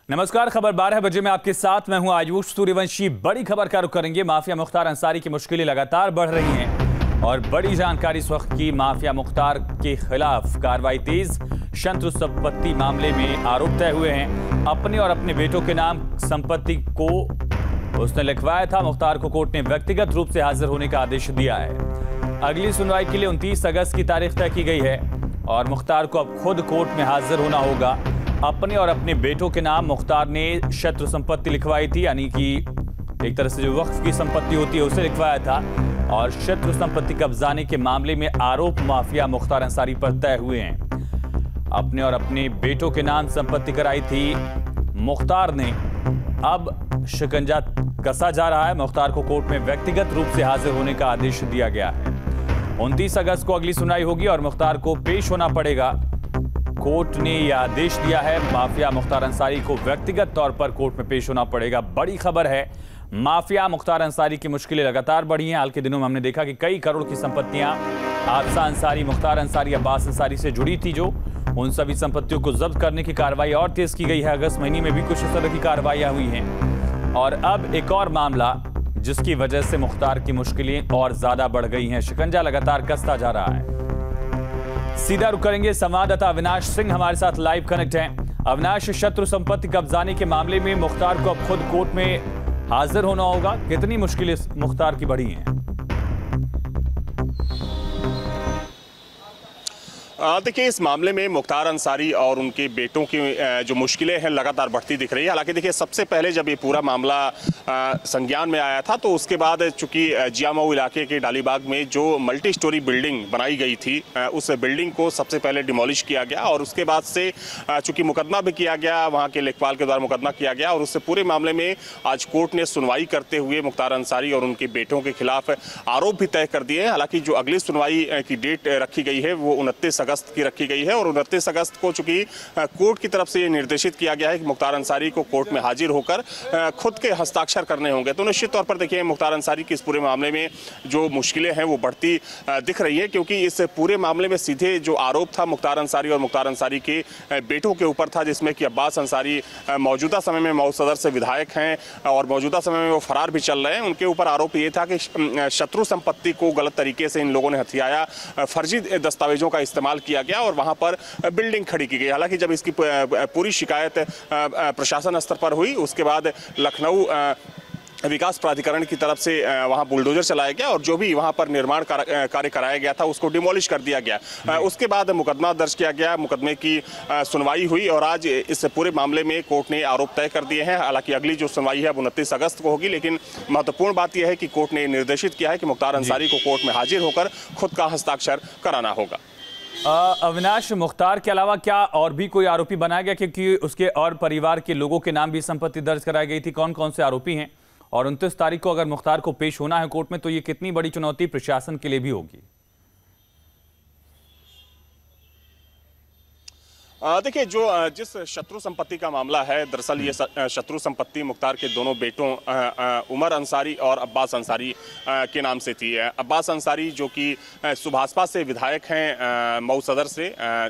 नमस्कार, खबर 12 बजे में आपके साथ मैं हूं आयुष सूर्यवंशी। बड़ी खबर का रुख करेंगे। माफिया मुख्तार अंसारी की मुश्किलें लगातार बढ़ रही हैं और बड़ी जानकारी इस वक्त की। माफिया मुख्तार के खिलाफ कार्रवाई तेज। शत्रु संपत्ति मामले में आरोप तय हुए हैं। अपने और अपने बेटों के नाम संपत्ति को उसने लिखवाया था। मुख्तार को कोर्ट ने व्यक्तिगत रूप से हाजिर होने का आदेश दिया है। अगली सुनवाई के लिए 29 अगस्त की तारीख तय की गई है और मुख्तार को अब खुद कोर्ट में हाजिर होना होगा। अपने और अपने बेटों के नाम मुख्तार ने शत्रु संपत्ति लिखवाई थी, यानी कि एक तरह से जो वक्फ की संपत्ति होती है उसे लिखवाया था। और शत्रु संपत्ति कब्जाने के मामले में आरोप माफिया मुख्तार अंसारी पर तय हुए हैं। अपने और अपने बेटों के नाम संपत्ति कराई थी मुख्तार ने। अब शिकंजा कसा जा रहा है। मुख्तार को कोर्ट में व्यक्तिगत रूप से हाजिर होने का आदेश दिया गया है। 29 अगस्त को अगली सुनवाई होगी और मुख्तार को पेश होना पड़ेगा। कोर्ट ने यह आदेश दिया है। माफिया मुख्तार अंसारी को व्यक्तिगत तौर पर कोर्ट में पेश होना पड़ेगा। बड़ी खबर है। माफिया मुख्तार अंसारी की मुश्किलें लगातार बढ़ी हैं। हाल के दिनों में हमने देखा कि कई करोड़ की संपत्तियां हादसा अंसारी, मुख्तार अंसारी, अब्बास अंसारी से जुड़ी थी। जो उन सभी संपत्तियों को जब्त करने की कार्रवाई और तेज की गई है। अगस्त महीने में भी कुछ इस तरह की कार्रवाइयां हुई हैं और अब एक और मामला जिसकी वजह से मुख्तार की मुश्किलें और ज्यादा बढ़ गई हैं। शिकंजा लगातार कसता जा रहा है। सीधा रुक करेंगे। संवाददाता अविनाश सिंह हमारे साथ लाइव कनेक्ट हैं। अविनाश, शत्रु संपत्ति कब्जाने के मामले में मुख्तार को अब खुद कोर्ट में हाजिर होना होगा। कितनी मुश्किलें मुख्तार की बढ़ी हैं? देखिए, इस मामले में मुख्तार अंसारी और उनके बेटों की जो मुश्किलें हैं लगातार बढ़ती दिख रही है। हालांकि देखिए, सबसे पहले जब ये पूरा मामला संज्ञान में आया था तो उसके बाद चूंकि जियामऊ इलाके के डालीबाग में जो मल्टी स्टोरी बिल्डिंग बनाई गई थी उस बिल्डिंग को सबसे पहले डिमोलिश किया गया और उसके बाद से चूंकि मुकदमा भी किया गया, वहाँ के लेखपाल के द्वारा मुकदमा किया गया और उससे पूरे मामले में आज कोर्ट ने सुनवाई करते हुए मुख्तार अंसारी और उनके बेटों के खिलाफ आरोप भी तय कर दिए हैं। हालांकि जो अगली सुनवाई की डेट रखी गई है वो 29 अगस्त की रखी गई है और 29 अगस्त को चूंकि कोर्ट की तरफ से ये निर्देशित किया गया है कि मुख्तार अंसारी को कोर्ट में हाजिर होकर खुद के हस्ताक्षर करने होंगे। तो निश्चित तौर पर देखिए, मुख्तार अंसारी की इस पूरे मामले में जो मुश्किलें हैं वो बढ़ती दिख रही है, क्योंकि इस पूरे मामले में सीधे जो आरोप था मुख्तार अंसारी और मुख्तार अंसारी के बेटों के ऊपर था, जिसमें कि अब्बास अंसारी मौजूदा समय में मऊ सदर से विधायक हैं और मौजूदा समय में वो फरार भी चल रहे हैं। उनके ऊपर आरोप ये था कि शत्रु संपत्ति को गलत तरीके से इन लोगों ने हथियाया, फर्जी दस्तावेजों का इस्तेमाल किया गया और वहां पर बिल्डिंग खड़ी की गई। हालांकि जब इसकी पूरी शिकायत प्रशासन स्तर पर हुई उसके बाद लखनऊ विकास प्राधिकरण की तरफ से वहां बुलडोजर चलाया गया और जो भी वहां पर निर्माण कार्य कराया गया था उसको डिमोलिश कर दिया गया। उसके बाद मुकदमा दर्ज किया गया, मुकदमे की सुनवाई हुई और आज इस पूरे मामले में कोर्ट ने आरोप तय कर दिए हैं। हालांकि अगली जो सुनवाई है 29 अगस्त को होगी, लेकिन महत्वपूर्ण बात यह है कि कोर्ट ने निर्देशित किया है कि मुख्तार अंसारी को कोर्ट में हाजिर होकर खुद का हस्ताक्षर कराना होगा। अविनाश, मुख्तार के अलावा क्या और भी कोई आरोपी बनाया गया, क्योंकि उसके और परिवार के लोगों के नाम भी संपत्ति दर्ज कराई गई थी? कौन कौन से आरोपी हैं? और 29 तारीख को अगर मुख्तार को पेश होना है कोर्ट में तो ये कितनी बड़ी चुनौती प्रशासन के लिए भी होगी? देखिए, जो जिस शत्रु संपत्ति का मामला है, दरअसल ये शत्रु संपत्ति मुख्तार के दोनों बेटों उमर अंसारी और अब्बास अंसारी के नाम से थी। अब्बास अंसारी जो कि सुभाषपा से विधायक हैं मऊ सदर से,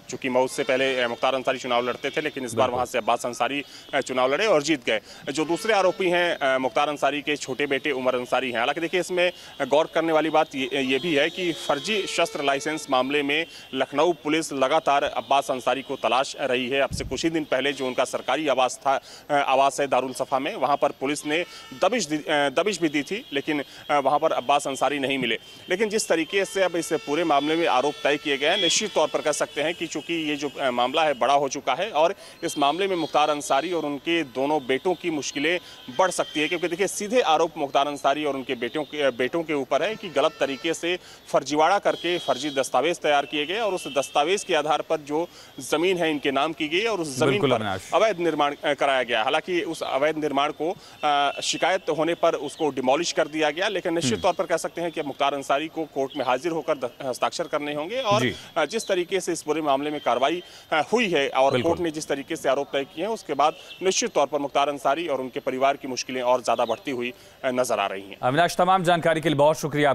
चूंकि मऊ से पहले मुख्तार अंसारी चुनाव लड़ते थे लेकिन इस बार वहां से अब्बास अंसारी चुनाव लड़े और जीत गए। जो दूसरे आरोपी हैं मुख्तार अंसारी के छोटे बेटे उमर अंसारी हैं। हालांकि देखिए, इसमें गौर करने वाली बात ये भी है कि फर्जी शस्त्र लाइसेंस मामले में लखनऊ पुलिस लगातार अब्बास अंसारी को तलाश रही है। अब से कुछ ही दिन पहले जो उनका सरकारी आवास था, आवास है दारुल सफा में, वहां पर पुलिस ने दबिश भी दी थी, लेकिन वहां पर अब्बास अंसारी नहीं मिले। लेकिन जिस तरीके से अब इस पूरे मामले में आरोप तय किए गए हैं, निश्चित तौर पर कह सकते हैं कि चूंकि ये जो मामला है बड़ा हो चुका है और इस मामले में मुख्तार अंसारी और उनके दोनों बेटों की मुश्किलें बढ़ सकती है। क्योंकि देखिए, सीधे आरोप मुख्तार अंसारी और उनके बेटों के ऊपर है कि गलत तरीके से फर्जीवाड़ा करके फर्जी दस्तावेज तैयार किए गए और उस दस्तावेज के आधार पर जो जमीन है इनके नाम की गई और उस जमीन पर अवैध निर्माण कराया गया। हालांकि उस अवैध निर्माण को शिकायत होने पर उसको डिमोलिश कर दिया गया। लेकिन निश्चित तौर पर कह सकते हैं कि मुख्तार अंसारी को कोर्ट में हाजिर होकर हस्ताक्षर करने होंगे और जिस तरीके से इस पूरे मामले में कार्रवाई हुई है और कोर्ट ने जिस तरीके से आरोप तय किए हैं उसके बाद निश्चित तौर पर मुख्तार अंसारी और उनके परिवार की मुश्किलें और ज्यादा बढ़ती हुई नजर आ रही हैं। अविनाश, तमाम जानकारी के लिए बहुत शुक्रिया।